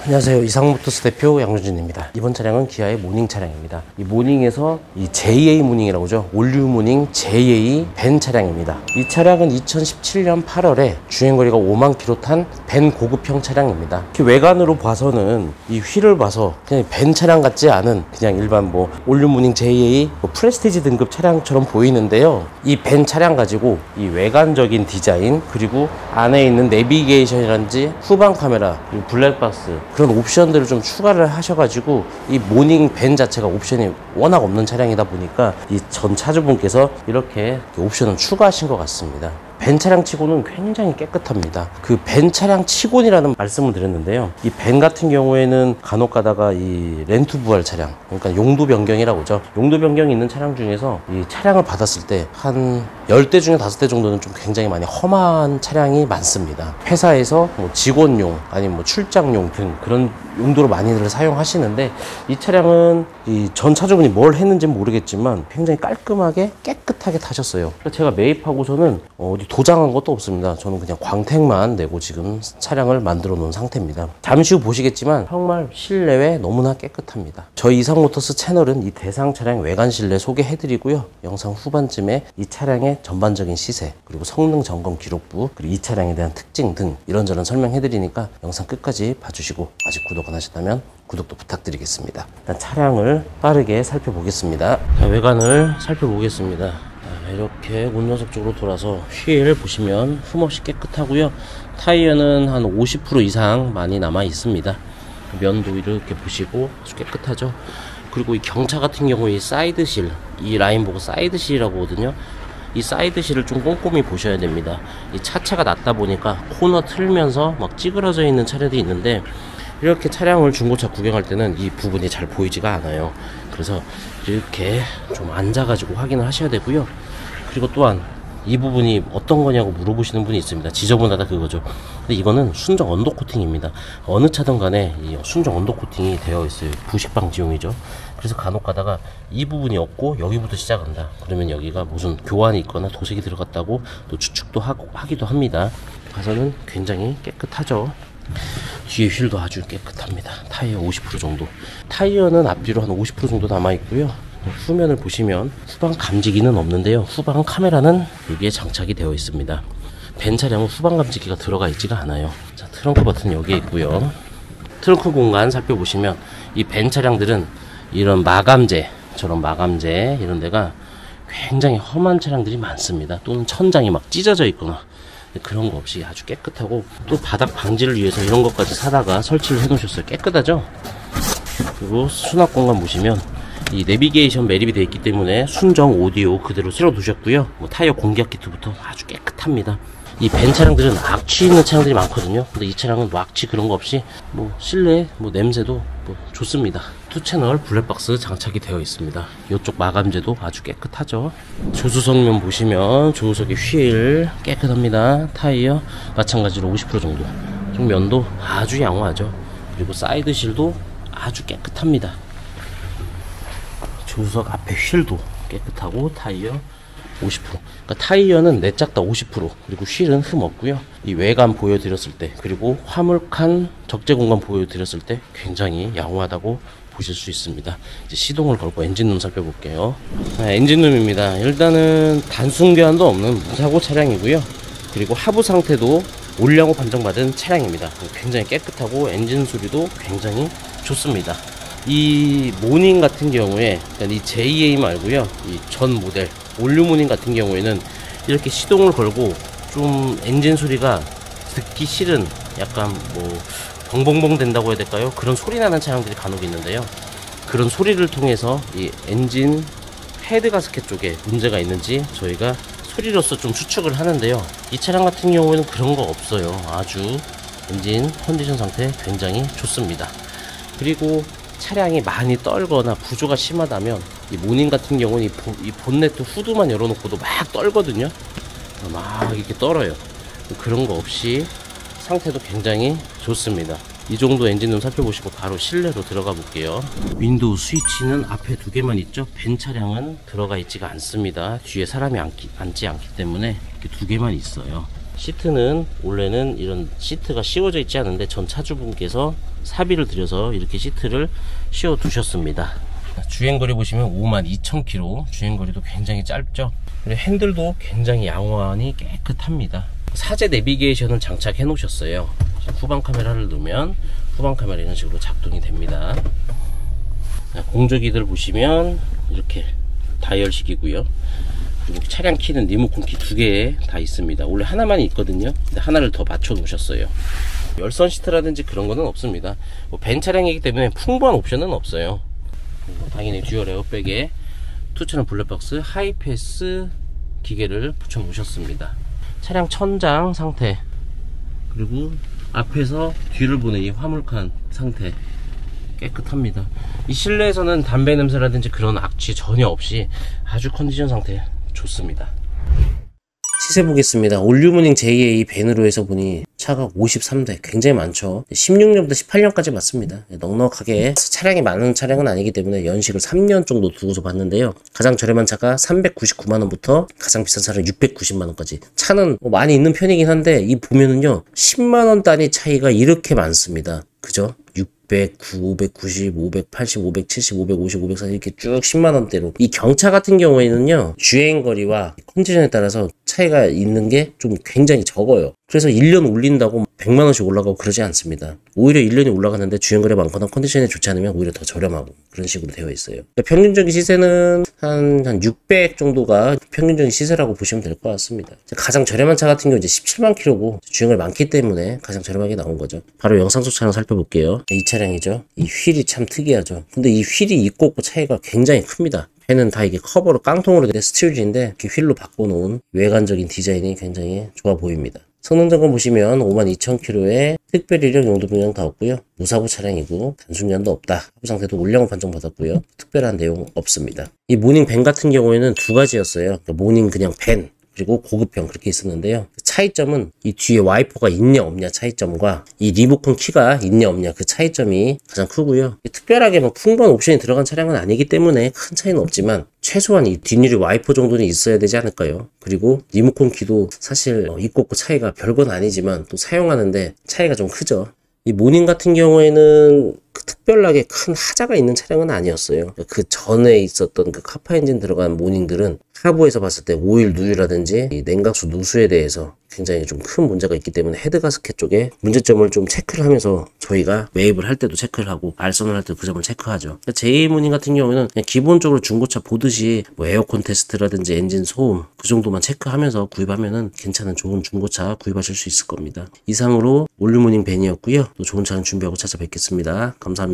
안녕하세요. 이상모터스 대표 양준진입니다. 이번 차량은 기아의 모닝 차량입니다. 이 모닝에서 이 JA 모닝이라고 하죠. 올류 모닝 JA 벤 차량입니다. 이 차량은 2017년 8월에 주행거리가 5만 킬로 탄 벤 고급형 차량입니다. 외관으로 봐서는 이 휠을 봐서 그냥 벤 차량 같지 않은 그냥 일반 뭐 올류 모닝 JA 프레스티지 등급 차량처럼 보이는데요. 이 벤 차량 가지고 이 외관적인 디자인, 그리고 안에 있는 내비게이션이란지 후방 카메라, 블랙박스 그런 옵션들을 좀 추가를 하셔가지고 이 모닝 벤 자체가 옵션이 워낙 없는 차량이다 보니까 이 전 차주분께서 이렇게 옵션을 추가하신 것 같습니다. 벤 차량 치고는 굉장히 깨끗합니다. 그 벤 차량 치곤이라는 말씀을 드렸는데요. 이 벤 같은 경우에는 간혹 가다가 이 렌트 부활 차량, 그러니까 용도 변경이라고 하죠. 용도 변경이 있는 차량 중에서 이 차량을 받았을 때 한 10대 중에 5대 정도는 좀 굉장히 많이 험한 차량이 많습니다. 회사에서 뭐 직원용 아니면 뭐 출장용 등 그런 용도로 많이들 사용하시는데, 이 차량은 이 전 차주분이 뭘 했는지 모르겠지만 굉장히 깔끔하게 깨끗하게 타셨어요. 제가 매입하고서는 어디 도장한 것도 없습니다. 저는 그냥 광택만 내고 지금 차량을 만들어 놓은 상태입니다. 잠시 후 보시겠지만 정말 실내외 너무나 깨끗합니다. 저희 이상모터스 채널은 이 대상 차량 외관 실내 소개해 드리고요. 영상 후반쯤에 이 차량의 전반적인 시세, 그리고 성능 점검 기록부, 그리고 이 차량에 대한 특징 등 이런저런 설명해 드리니까 영상 끝까지 봐주시고, 아직 구독 안 하셨다면 구독도 부탁드리겠습니다. 일단 차량을 빠르게 살펴보겠습니다. 자, 외관을 살펴보겠습니다. 이렇게 운전석 쪽으로 돌아서 휠 보시면 흠없이 깨끗하고요. 타이어는 한 50% 이상 많이 남아 있습니다. 면도 이렇게 보시고 아주 깨끗하죠. 그리고 이 경차 같은 경우에 사이드실, 이 라인 보고 사이드실이라고 하거든요. 이 사이드실을 좀 꼼꼼히 보셔야 됩니다. 이 차체가 낮다 보니까 코너 틀면서 막 찌그러져 있는 차량들이 있는데, 이렇게 차량을 중고차 구경할 때는 이 부분이 잘 보이지가 않아요. 그래서 이렇게 좀 앉아가지고 확인을 하셔야 되고요. 그리고 또한 이 부분이 어떤 거냐고 물어보시는 분이 있습니다. 지저분하다 그거죠. 근데 이거는 순정 언더 코팅입니다. 어느 차든 간에 이 순정 언더 코팅이 되어 있어요. 부식 방지용이죠. 그래서 간혹 가다가 이 부분이 없고 여기부터 시작한다 그러면 여기가 무슨 교환이 있거나 도색이 들어갔다고 또 추측도 하기도 합니다. 가서는 굉장히 깨끗하죠. 뒤에 휠도 아주 깨끗합니다. 타이어 50% 정도. 타이어는 앞뒤로 한 50% 정도 남아있고요. 후면을 보시면 후방 감지기는 없는데요. 후방 카메라는 여기에 장착이 되어 있습니다. 벤 차량은 후방 감지기가 들어가 있지가 않아요. 자, 트렁크 버튼은 여기에 있고요. 트렁크 공간 살펴보시면 이 벤 차량들은 이런 마감재처럼 마감재 이런 데가 굉장히 험한 차량들이 많습니다. 또는 천장이 막 찢어져 있거나 그런 거 없이 아주 깨끗하고, 또 바닥 방지를 위해서 이런 것까지 사다가 설치를 해 놓으셨어요. 깨끗하죠? 그리고 수납 공간 보시면 이 내비게이션 매립이 되어 있기 때문에 순정 오디오 그대로 실어 두셨고요. 뭐 타이어 공기압 키트부터 아주 깨끗합니다. 이 벤 차량들은 악취 있는 차량들이 많거든요. 근데 이 차량은 뭐 악취 그런 거 없이 뭐 실내 뭐 냄새도 뭐 좋습니다. 2채널 블랙박스 장착이 되어 있습니다. 이쪽 마감재도 아주 깨끗하죠. 조수석면 보시면 조수석의 휠 깨끗합니다. 타이어 마찬가지로 50% 정도. 좀 면도 아주 양호하죠. 그리고 사이드실도 아주 깨끗합니다. 조수석 앞에 휠도 깨끗하고 타이어 50%. 그러니까 타이어는 내짝 다 50%, 그리고 휠은 흠 없고요. 이 외관 보여드렸을 때, 그리고 화물칸 적재 공간 보여드렸을 때 굉장히 양호하다고 보실 수 있습니다. 이제 시동을 걸고 엔진룸 살펴볼게요. 엔진룸입니다. 일단은 단순 교환도 없는 무사고 차량이고요. 그리고 하부 상태도 올량호 판정받은 차량입니다. 굉장히 깨끗하고 엔진 소리도 굉장히 좋습니다. 이 모닝 같은 경우에, 이 JA 말고요, 이 전 모델 올류 모닝 같은 경우에는 이렇게 시동을 걸고 좀 엔진 소리가 듣기 싫은, 약간 뭐 벙벙벙 된다고 해야 될까요? 그런 소리 나는 차량들이 간혹 있는데요. 그런 소리를 통해서 이 엔진 헤드 가스켓 쪽에 문제가 있는지 저희가 소리로서 좀 추측을 하는데요. 이 차량 같은 경우에는 그런 거 없어요. 아주 엔진 컨디션 상태 굉장히 좋습니다. 그리고 차량이 많이 떨거나 부조가 심하다면 이 모닝 같은 경우는 이 본네트 후드만 열어놓고도 막 떨거든요. 막 이렇게 떨어요. 그런 거 없이 상태도 굉장히 좋습니다. 이 정도 엔진룸 살펴보시고 바로 실내로 들어가 볼게요. 윈도우 스위치는 앞에 2개만 있죠. 벤 차량은 들어가 있지가 않습니다. 뒤에 사람이 앉지 않기 때문에 이렇게 2개만 있어요. 시트는 원래는 이런 시트가 씌워져 있지 않은데 전 차주분께서 사비를 들여서 이렇게 시트를 씌워 두셨습니다. 주행거리 보시면 52,000km, 주행거리도 굉장히 짧죠. 그리고 핸들도 굉장히 양호하니 깨끗합니다. 사제 내비게이션을 장착해 놓으셨어요. 후방 카메라를 넣으면 후방 카메라 이런 식으로 작동이 됩니다. 공조기들 보시면 이렇게 다이얼식이고요. 그리고 차량 키는 리모컨 키 2개 다 있습니다. 원래 하나만 있거든요. 근데 하나를 더 맞춰 놓으셨어요. 열선 시트라든지 그런 거는 없습니다. 벤 차량이기 때문에 풍부한 옵션은 없어요. 당연히 듀얼 에어백에 투처럼 블랙박스 하이패스 기계를 붙여 놓으셨습니다. 차량 천장 상태, 그리고 앞에서 뒤를 보는 이 화물칸 상태 깨끗합니다. 이 실내에서는 담배 냄새라든지 그런 악취 전혀 없이 아주 컨디션 상태 좋습니다. 시세 보겠습니다. 올류무닝 JA 벤으로 해서 보니 차가 53대 굉장히 많죠. 16년부터 18년까지 맞습니다. 넉넉하게 차량이 많은 차량은 아니기 때문에 연식을 3년 정도 두고서 봤는데요. 가장 저렴한 차가 399만원부터 가장 비싼 차는 690만원까지. 차는 많이 있는 편이긴 한데 이 보면은요 10만원 단위 차이가 이렇게 많습니다. 그죠? 600, 590, 580, 570, 550, 540 이렇게 쭉 10만원대로. 이 경차 같은 경우에는요 주행거리와 컨디션에 따라서 차이가 있는 게 좀 굉장히 적어요. 그래서 1년 올린다고 100만원씩 올라가고 그러지 않습니다. 오히려 1년이 올라가는데 주행거리가 많거나 컨디션이 좋지 않으면 오히려 더 저렴하고 그런 식으로 되어 있어요. 평균적인 시세는 한 600 정도가 평균적인 시세라고 보시면 될 것 같습니다. 가장 저렴한 차 같은 경우 이제 17만 킬로고 주행거리 많기 때문에 가장 저렴하게 나온 거죠. 바로 영상 속 차량 살펴볼게요. 이 차량이죠. 이 휠이 참 특이하죠. 근데 이 휠이 있고 없고 차이가 굉장히 큽니다. 펜은 다 이게 커버로 깡통으로 된 스틸인데 이렇게 휠로 바꿔놓은 외관적인 디자인이 굉장히 좋아 보입니다. 성능 점검 보시면 52,000km에 특별 이력 용도 변경 다 없고요. 무사고 차량이고 단순연도 없다. 하부 상태도 올량을 판정받았고요. 특별한 내용 없습니다. 이 모닝 벤 같은 경우에는 두 가지였어요. 그러니까 모닝 그냥 벤 그리고 고급형 그렇게 있었는데요. 차이점은 이 뒤에 와이퍼가 있냐 없냐 차이점과 이 리모컨 키가 있냐 없냐 그 차이점이 가장 크고요. 특별하게 뭐 풍부한 옵션이 들어간 차량은 아니기 때문에 큰 차이는 없지만 최소한 이 뒷유리 와이퍼 정도는 있어야 되지 않을까요? 그리고 리모컨 키도 사실 있고 없고 차이가 별건 아니지만 또 사용하는데 차이가 좀 크죠. 이 모닝 같은 경우에는 특별하게 큰 하자가 있는 차량은 아니었어요. 그 전에 있었던 그 카파 엔진 들어간 모닝들은 하부에서 봤을 때 오일 누유라든지 이 냉각수 누수에 대해서 굉장히 좀 큰 문제가 있기 때문에 헤드가스켓 쪽에 문제점을 좀 체크를 하면서 저희가 매입을 할 때도 체크를 하고 알선을 할 때 그 점을 체크하죠. JA 모닝 같은 경우는 그냥 기본적으로 중고차 보듯이 뭐 에어컨 테스트라든지 엔진 소음 그 정도만 체크하면서 구입하면은 괜찮은 좋은 중고차 구입하실 수 있을 겁니다. 이상으로 올류모닝 벤이었고요. 또 좋은 차량 준비하고 찾아뵙겠습니다. 감사합니다.